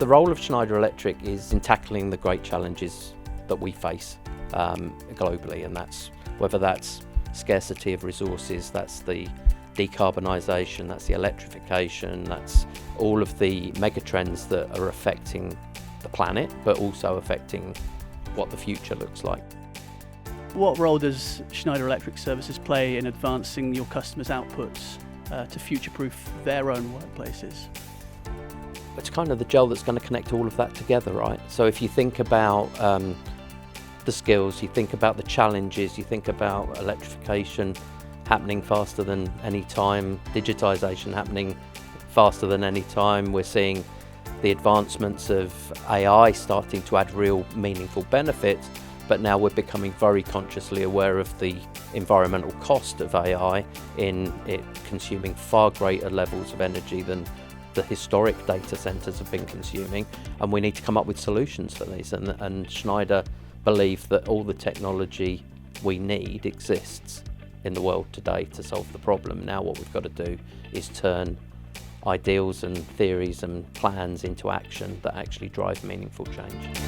The role of Schneider Electric is in tackling the great challenges that we face globally, and that's whether that's scarcity of resources, that's the decarbonisation, that's the electrification, that's all of the megatrends that are affecting the planet, but also affecting what the future looks like. What role does Schneider Electric Services play in advancing your customers' outputs to future-proof their own workplaces? It's kind of the gel that's going to connect all of that together, right? So if you think about the skills, you think about the challenges, you think about electrification happening faster than any time, digitisation happening faster than any time. We're seeing the advancements of AI starting to add real meaningful benefits, but now we're becoming very consciously aware of the environmental cost of AI in it consuming far greater levels of energy than the historic data centres have been consuming, and we need to come up with solutions for these, and Schneider believe that all the technology we need exists in the world today to solve the problem. Now what we've got to do is turn ideals and theories and plans into action that actually drive meaningful change.